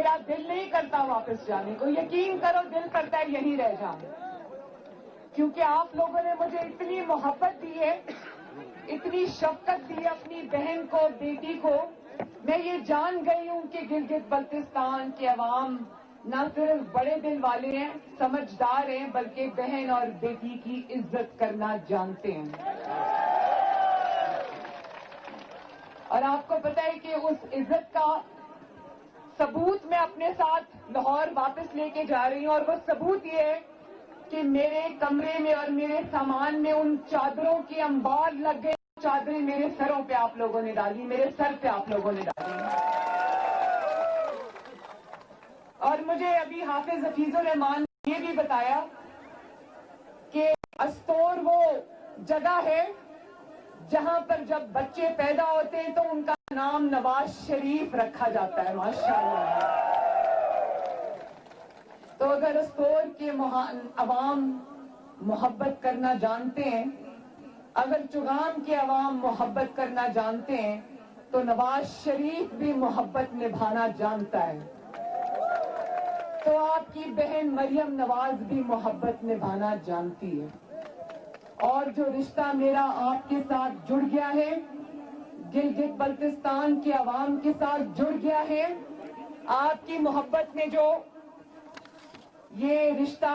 میرا دل نہیں کرتا واپس جانے کو. یقین کرو دل کرتا ہے یہیں رہ جاؤں, کیونکہ آپ لوگوں نے مجھے اتنی محبت دی ہے, اتنی شفقت دی ہے اپنی بہن کو, بیٹی کو. میں یہ جان گئی ہوں کہ گلگت بلتستان کے عوام نہ صرف بڑے دل والے ہیں, سمجھدار ہیں, بلکہ بہن اور بیٹی کی عزت کرنا جانتے ہیں. اور آپ کو پتہ ہے کہ اس عزت کا ثبوت میں اپنے ساتھ لاہور واپس لے کے جا رہی ہوں, اور وہ ثبوت یہ ہے کہ میرے کمرے میں اور میرے سامان میں ان چادروں کے انبار لگ گئے. چادریں میرے سروں پہ آپ لوگوں نے ڈالی, میرے سر پہ آپ لوگوں نے ڈالی. اور مجھے ابھی حافظ حفیظ الرحمان نے یہ بھی بتایا کہ استور وہ جگہ ہے جہاں پر جب بچے پیدا ہوتے ہیں تو ان کا نام نواز شریف رکھا جاتا ہے. ماشاءاللہ. تو اگر استور کے عوام محبت کرنا جانتے ہیں, اگر چغام کے عوام محبت کرنا جانتے ہیں, تو نواز شریف بھی محبت نبھانا جانتا ہے. تو آپ کی بہن مریم نواز بھی محبت نبھانا جانتی ہے. اور جو رشتہ میرا آپ کے ساتھ جڑ گیا ہے, گلگت بلتستان کے عوام کے ساتھ جڑ گیا ہے, آپ کی محبت نے جو یہ رشتہ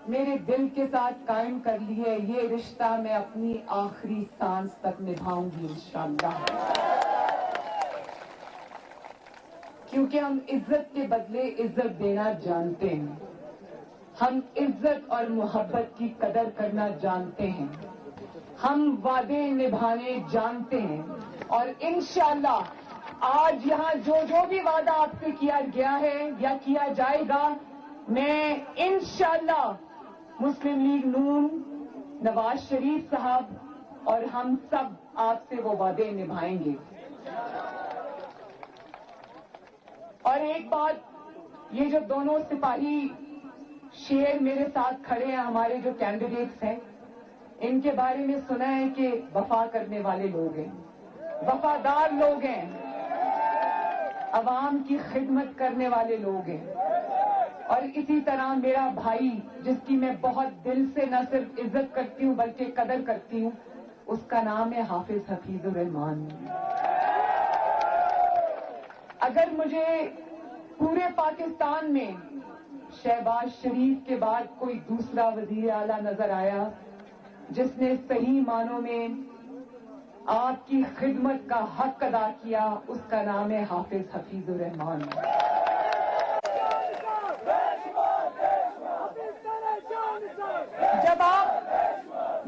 میرے دل کے ساتھ قائم کر لی ہے, یہ رشتہ میں اپنی آخری سانس تک نبھاؤں گی انشاءاللہ. کیونکہ ہم عزت کے بدلے عزت دینا جانتے ہیں, ہم عزت اور محبت کی قدر کرنا جانتے ہیں, ہم وعدے نبھانے جانتے ہیں. اور انشاءاللہ آج یہاں جو بھی وعدہ آپ سے کیا گیا ہے یا کیا جائے گا, میں انشاءاللہ مسلم لیگ نون, نواز شریف صاحب اور ہم سب آپ سے وہ وعدے نبھائیں گے. اور ایک بات, یہ جو دونوں سپاہی شیر میرے ساتھ کھڑے ہیں, ہمارے جو کینڈیڈیٹس ہیں, ان کے بارے میں سنا ہے کہ وفا کرنے والے لوگ ہیں, وفادار لوگ ہیں, عوام کی خدمت کرنے والے لوگ ہیں. اور اسی طرح میرا بھائی, جس کی میں بہت دل سے نہ صرف عزت کرتی ہوں بلکہ قدر کرتی ہوں, اس کا نام ہے حافظ حفیظ الرحمان. اگر مجھے پورے پاکستان میں شہباز شریف کے بعد کوئی دوسرا وزیر اعلیٰ نظر آیا جس نے صحیح معنوں میں آپ کی خدمت کا حق ادا کیا, اس کا نام ہے حافظ حفیظ الرحمان.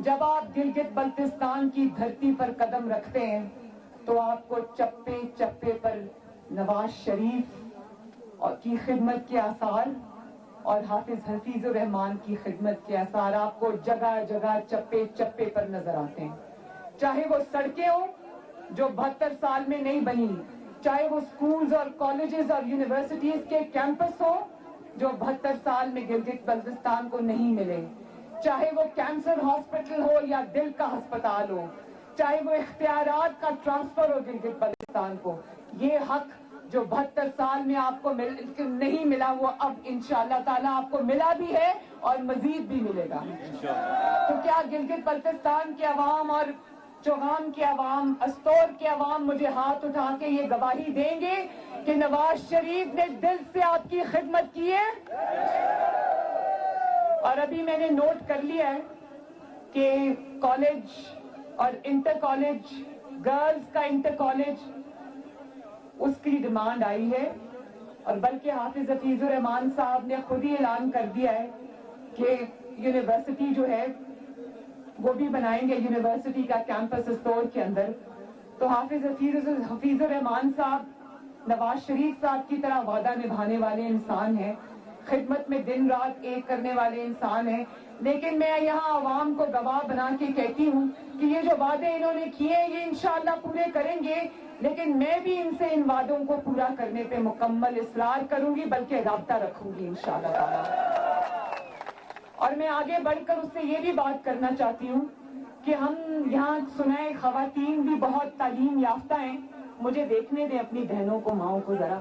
جب آپ گلگت بلتستان کی دھرتی پر قدم رکھتے ہیں تو آپ کو چپے چپے پر نواز شریف کی خدمت کے آثار اور حافظ حفیظ الرحمان کی خدمت کے آثار آپ کو جگہ جگہ چپے چپے پر نظر آتے ہیں. چاہے وہ سڑکیں ہوں جو 72 سال میں نہیں بنی, چاہے وہ سکولز اور کالجز اور یونیورسٹیز کے کیمپس ہوں جو 72 سال میں گلگت بلتستان کو نہیں ملے, چاہے وہ کینسر ہاسپٹل ہو یا دل کا ہسپتال ہو, چاہے وہ اختیارات کا ٹرانسفر ہو گلگت بلتستان کو, یہ حق جو 72 سال میں آپ کو نہیں ملا وہ اب انشاءاللہ تعالیٰ آپ کو ملا بھی ہے اور مزید بھی ملے گا. تو کیا گلگت بلتستان کے عوام اور چوغام کے عوام, استور کے عوام مجھے ہاتھ اٹھا کے یہ گواہی دیں گے کہ نواز شریف نے دل سے آپ کی خدمت کی ہے؟ اور ابھی میں نے نوٹ کر لیا ہے کہ کالج اور انٹر کالج, گرلز کا انٹر کالج, اس کی ڈیمانڈ آئی ہے, اور بلکہ حافظ حفیظ الرحمان صاحب نے خود ہی اعلان کر دیا ہے کہ یونیورسٹی جو ہے وہ بھی بنائیں گے, یونیورسٹی کا کیمپس استور کے اندر. تو حافظ حفیظ الرحمان صاحب نواز شریف صاحب کی طرح وعدہ نبھانے والے انسان ہیں, خدمت میں دن رات ایک کرنے والے انسان ہیں. لیکن میں یہاں عوام کو گواہ بنا کے کہتی ہوں کہ یہ جو وعدے انہوں نے کیے یہ انشاءاللہ پورے کریں گے, لیکن میں بھی ان سے ان وعدوں کو پورا کرنے پہ مکمل اصرار کروں گی, بلکہ رابطہ رکھوں گی انشاءاللہ تعالیٰ. اور میں آگے بڑھ کر اس سے یہ بھی بات کرنا چاہتی ہوں کہ ہم یہاں سنائے خواتین بھی بہت تعلیم یافتہ ہیں. مجھے دیکھنے دیں اپنی بہنوں کو, ماؤں کو, ذرا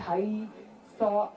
250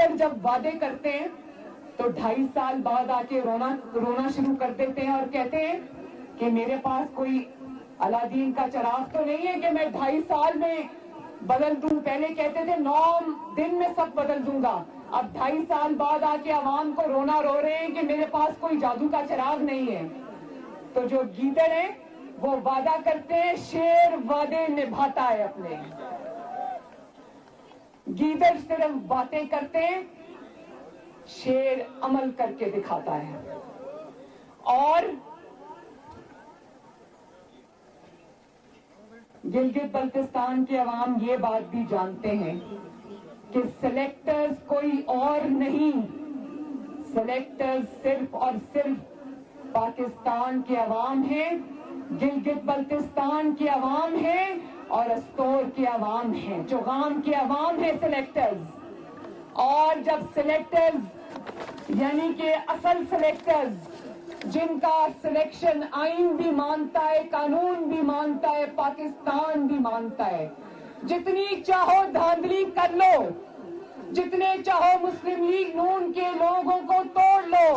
گیدڑ جب وعدے کرتے ہیں تو 2.5 سال بعد آ کے رونا شروع کر دیتے ہیں اور کہتے ہیں کہ میرے پاس کوئی الادین کا چراغ تو نہیں ہے کہ میں 2.5 سال میں بدل دوں. پہلے کہتے تھے 9 دن میں سب بدل دوں گا. اب 2.5 سال بعد آ کے عوام کو رو رہے ہیں کہ میرے پاس کوئی جادو کا چراغ نہیں ہے. تو جو گیدڑ ہیں وہ وعدہ کرتے ہیں, شیر وعدے نبھاتا ہے اپنے. گیدڑ صرف باتیں کرتے ہیں, شیر عمل کر کے دکھاتا ہے. اور گلگت بلتستان کے عوام یہ بات بھی جانتے ہیں کہ سلیکٹرز کوئی اور نہیں, سلیکٹرز صرف اور صرف پاکستان کے عوام ہیں, گلگت بلتستان کے عوام ہیں اور استور کے عوام ہیں, چوغام کے عوام ہیں سلیکٹرز. اور جب سلیکٹرز یعنی کہ اصل سلیکٹرز جن کا سلیکشن آئین بھی مانتا ہے, قانون بھی مانتا ہے, پاکستان بھی مانتا ہے, جتنی چاہو دھاندلی کر لو, جتنے چاہو مسلم لیگ نون کے لوگوں کو توڑ لو,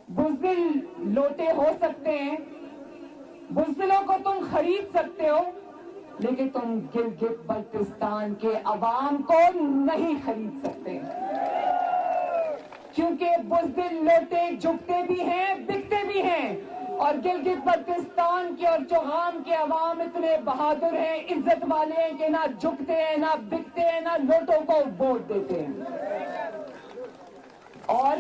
بزدل لوٹے ہو سکتے ہیں, بزدلوں کو تم خرید سکتے ہو, لیکن تم گلگت بلتستان کے عوام کو نہیں خرید سکتے, کیونکہ بزدل لوٹے جھکتے بھی ہیں, بکتے بھی ہیں, اور گلگت بلتستان کے اور چوغام کے عوام اتنے بہادر ہیں, عزت والے ہیں کہ نہ جھکتے ہیں, نہ بکتے ہیں, نہ لوٹوں کو ووٹ دیتے ہیں. اور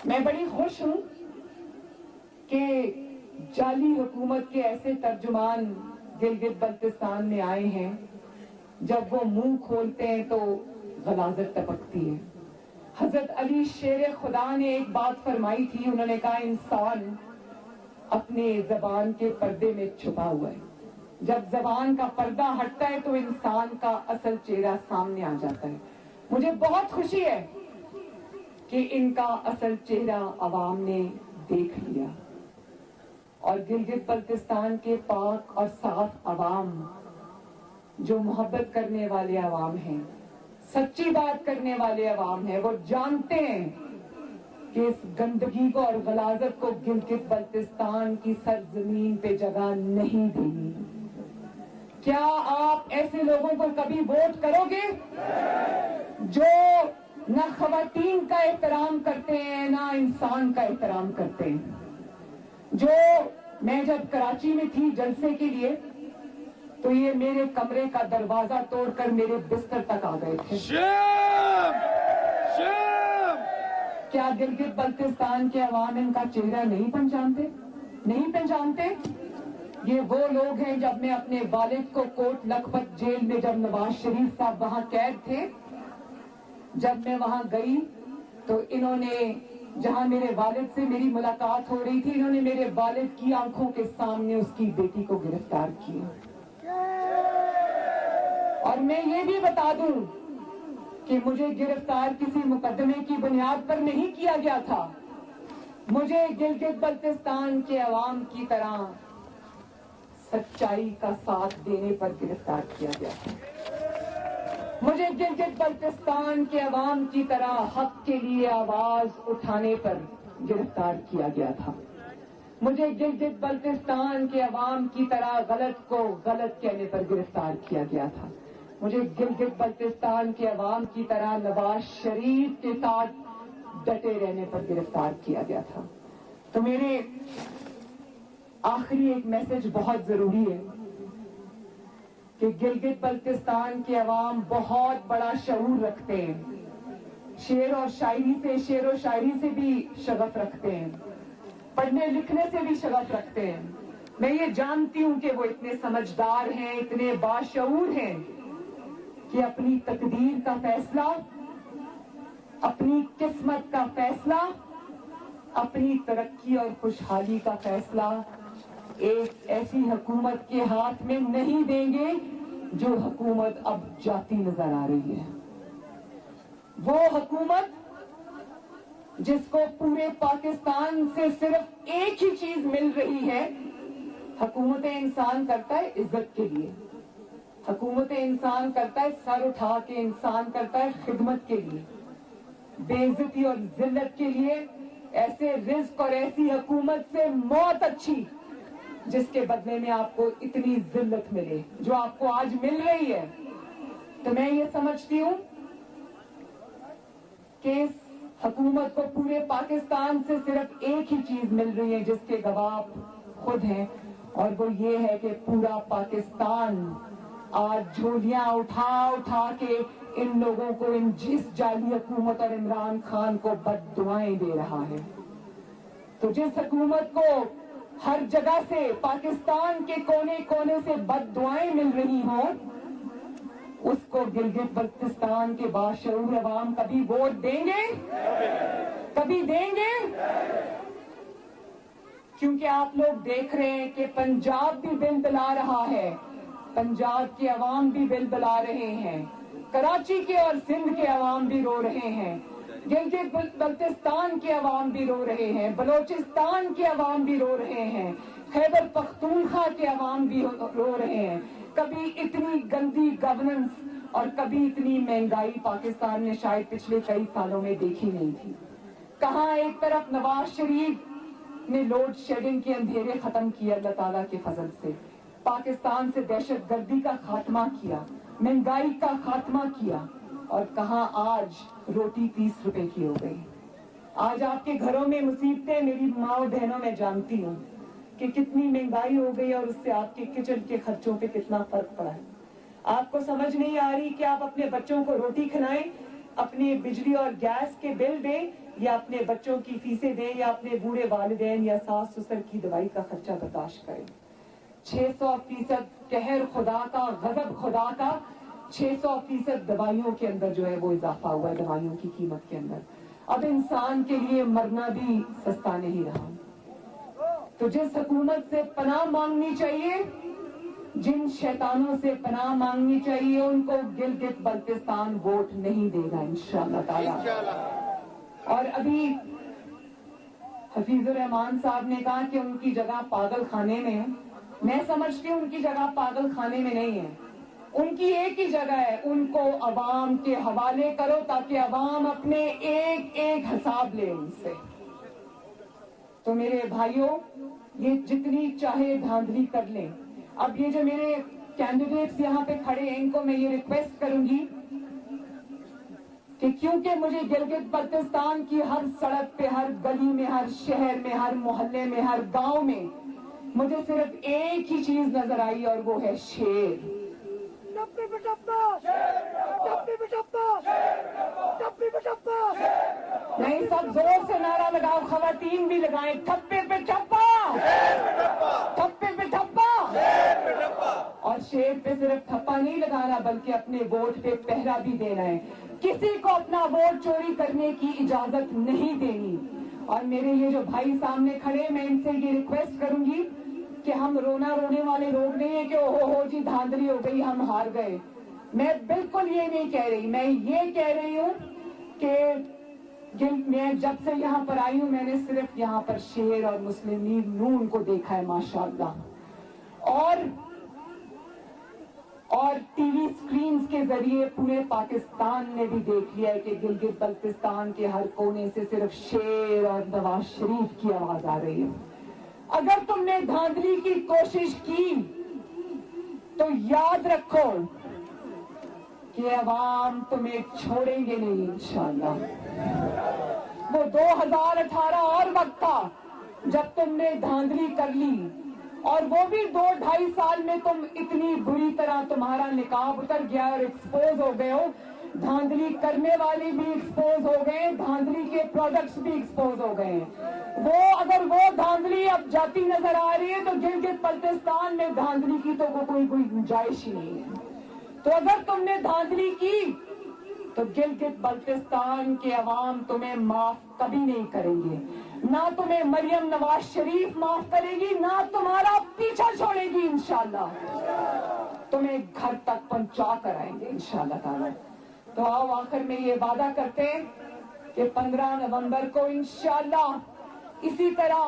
میں بڑی خوش ہوں کہ جعلی حکومت کے ایسے ترجمان گلگت بلتستان میں آئے ہیں, جب وہ منہ کھولتے ہیں تو غلاظت ٹپکتی ہے. حضرت علی شیر خدا نے ایک بات فرمائی تھی, انہوں نے کہا انسان اپنے زبان کے پردے میں چھپا ہوا ہے, جب زبان کا پردہ ہٹتا ہے تو انسان کا اصل چہرہ سامنے آ جاتا ہے. مجھے بہت خوشی ہے کہ ان کا اصل چہرہ عوام نے دیکھ لیا, اور گلگت بلتستان کے پاک اور صاف عوام جو محبت کرنے والے عوام ہیں, سچی بات کرنے والے عوام ہیں, وہ جانتے ہیں کہ اس گندگی کو اور غلاظت کو گلگت بلتستان کی سرزمین پہ جگہ نہیں دینی. کیا آپ ایسے لوگوں کو کبھی ووٹ کرو گے جو نہ خواتین کا احترام کرتے ہیں, نہ انسان کا احترام کرتے ہیں؟ جو میں جب کراچی میں تھی جلسے کے لیے تو یہ میرے کمرے کا دروازہ توڑ کر میرے بستر تک آ گئے تھے. کیا گلگت بلتستان کے عوام ان کا چہرہ نہیں پہچانتے؟ نہیں پہچانتے؟ یہ وہ لوگ ہیں, جب میں اپنے والد کو کوٹ لکھپت جیل میں, جب نواز شریف صاحب وہاں قید تھے, جب میں وہاں گئی تو انہوں نے, جہاں میرے والد سے میری ملاقات ہو رہی تھی, انہوں نے میرے والد کی آنکھوں کے سامنے اس کی بیٹی کو گرفتار کیا. اور میں یہ بھی بتا دوں کہ مجھے گرفتار کسی مقدمے کی بنیاد پر نہیں کیا گیا تھا, مجھے گلگت بلتستان کے عوام کی طرح سچائی کا ساتھ دینے پر گرفتار کیا گیا تھا. مجھے گلگت بلتستان کے عوام کی طرح حق کے لیے آواز اٹھانے پر گرفتار کیا گیا تھا. مجھے گلگت بلتستان کے عوام کی طرح غلط کو غلط کہنے پر گرفتار کیا گیا تھا. مجھے گلگت بلتستان کے عوام کی طرح نواز شریف کے ساتھ ڈٹے رہنے پر گرفتار کیا گیا تھا. تو میرے آخری ایک میسج بہت ضروری ہے کہ گلگت بلتستان کے عوام بہت بڑا شعور رکھتے ہیں, شعر و شاعری سے بھی شغف رکھتے ہیں, پڑھنے لکھنے سے بھی شغف رکھتے ہیں. میں یہ جانتی ہوں کہ وہ اتنے سمجھدار ہیں, اتنے باشعور ہیں کہ اپنی تقدیر کا فیصلہ, اپنی قسمت کا فیصلہ, اپنی ترقی اور خوشحالی کا فیصلہ ایک ایسی حکومت کے ہاتھ میں نہیں دیں گے جو حکومت اب جاتی نظر آ رہی ہے. وہ حکومت جس کو پورے پاکستان سے صرف ایک ہی چیز مل رہی ہے, حکومت انسان کرتا ہے عزت کے لیے, حکومت انسان کرتا ہے سر اٹھا کے, انسان کرتا ہے خدمت کے لیے. بے عزتی اور ذلت کے لیے ایسے رزق اور ایسی حکومت سے موت اچھی جس کے بدلے میں آپ کو اتنی ذلت ملے جو آپ کو آج مل رہی ہے. تو میں یہ سمجھتی ہوں کہ اس حکومت کو پورے پاکستان سے صرف ایک ہی چیز مل رہی ہے جس کے گواہ آپ خود ہیں, اور وہ یہ ہے کہ پورا پاکستان آج جھولیاں اٹھا اٹھا کے ان لوگوں کو, ان جس جعلی حکومت اور عمران خان کو بد دعائیں دے رہا ہے. تو جس حکومت کو ہر جگہ سے, پاکستان کے کونے کونے سے بد دعائیں مل رہی ہوں, اس کو گلگت بلتستان کے باشعور عوام کبھی ووٹ دیں گے؟ کبھی دیں گے؟ کیونکہ آپ لوگ دیکھ رہے ہیں کہ پنجاب بھی بل بلا رہا ہے, پنجاب کے عوام بھی بل بلا رہے ہیں, کراچی کے اور سندھ کے عوام بھی رو رہے ہیں, گلگت بلتستان کے عوام بھی رو رہے ہیں, بلوچستان کے عوام بھی رو رہے ہیں, خیبر پختونخوا کے عوام بھی رو رہے ہیں. کبھی اتنی گندی گورننس اور کبھی اتنی مہنگائی پاکستان نے شاید پچھلے کئی سالوں میں دیکھی نہیں تھی. کہاں ایک طرف نواز شریف نے لوڈ شیڈنگ کے اندھیرے ختم کیے اللہ تعالیٰ کے فضل سے, پاکستان سے دہشت گردی کا خاتمہ کیا, مہنگائی کا خاتمہ کیا, اور کہاں آج روٹی 30 روپے کی ہو گئی. آج آپ کے گھروں میں مصیبتیں, میری ماں اور بہنوں میں جانتی ہوں کہ کتنی مہنگائی ہو گئی اور اس سے آپ کے کچن کے خرچوں پہ کتنا فرق پڑا ہے. آپ کو سمجھ نہیں آ رہی کہ آپ اپنے بچوں کو روٹی کھلائیں, اپنے بجلی اور گیس کے بل دیں, یا اپنے بچوں کی فیسیں دیں, یا اپنے بوڑھے والدین یا ساس سسر کی دوائی کا خرچہ برداشت کریں. 600% قہر خدا کا, غضب خدا کا, 600% دوائیوں کے اندر جو ہے وہ اضافہ ہوا ہے, دوائیوں کی قیمت کے اندر. اب انسان کے لیے مرنا بھی سستا نہیں رہا. تو جس حکومت سے پناہ مانگنی چاہیے, جن شیطانوں سے پناہ مانگنی چاہیے, ان کو گلگت بلتستان ووٹ نہیں دے گا انشاءاللہ تعالی. اور ابھی حفیظ الرحمان صاحب نے کہا کہ ان کی جگہ پاگل خانے میں ہے. میں سمجھتی ہوں ان کی جگہ پاگل خانے میں نہیں ہے, ان کی ایک ہی جگہ ہے, ان کو عوام کے حوالے کرو تاکہ عوام اپنے ایک ایک حساب لے ان سے. تو میرے بھائیوں, یہ جتنی چاہے دھاندلی کر لیں. اب یہ جو میرے کینڈیڈیٹس یہاں پہ کھڑے ہیں, ان کو میں یہ ریکویسٹ کروں گی کہ کیونکہ مجھے گلگت بلتستان کی ہر سڑک پہ, ہر گلی میں, ہر شہر میں, ہر محلے میں, ہر گاؤں میں مجھے صرف ایک ہی چیز نظر آئی, اور وہ ہے شیر. نہیں, سب زور سے نعرہ لگاؤ, خواتین بھی لگائیں, ٹھپے پہ ٹھپا, ٹھپے پہ ٹھپا. اور شیر پہ صرف ٹھپا نہیں لگانا بلکہ اپنے ووٹ پہ پہرا بھی دینا ہے. کسی کو اپنا ووٹ چوری کرنے کی اجازت نہیں دینی. اور میرے یہ جو بھائی سامنے کھڑے, میں ان سے یہ ریکویسٹ کروں گی کہ ہم رونا رونے والے لوگ نہیں ہیں کہ ہو جی دھاندلی ہو گئی, ہم ہار گئے. میں بالکل یہ نہیں کہہ رہی, میں یہ کہہ رہی ہوں کہ میں جب سے یہاں پر آئی ہوں, میں نے صرف یہاں پر شیر اور مسلم لیگ نون کو دیکھا ہے ماشاءاللہ. اور ٹی وی سکرینز کے ذریعے پورے پاکستان نے بھی دیکھ لیا ہے کہ گلگت بلتستان کے ہر کونے سے صرف شیر اور نواز شریف کی آواز آ رہی ہے. اگر تم نے دھاندلی کی کوشش کی تو یاد رکھو کہ عوام تمہیں چھوڑیں گے نہیں انشاءاللہ. وہ 2018 اور وقت تھا جب تم نے دھاندلی کر لی, اور وہ بھی 2-2.5 سال میں تم اتنی بری طرح تمہارا نقاب اتر گیا اور ایکسپوز ہو گئے ہو. دھاندلی کرنے والے بھی ایکسپوز ہو گئے, دھاندلی کے پروڈکٹس بھی ایکسپوز ہو گئے. اگر وہ دھاندلی اب جاتی نظر آ رہی ہے تو گلگت بلتستان میں دھاندلی کی تو کوئی گنجائش ہی نہیں ہے. تو اگر تم نے دھاندلی کی تو گلگت بلتستان کے عوام تمہیں معاف کبھی نہیں کریں گے. نہ تمہیں مریم نواز شریف معاف کرے گی, نہ تمہارا پیچھا چھوڑے گی انشاءاللہ. تمہیں گھر تک پہنچا کر آئیں گے انشاءاللہ تعالی. تو آؤ آخر میں یہ وعدہ کرتے ہیں کہ 15 نومبر کو انشاءاللہ اسی طرح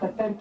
70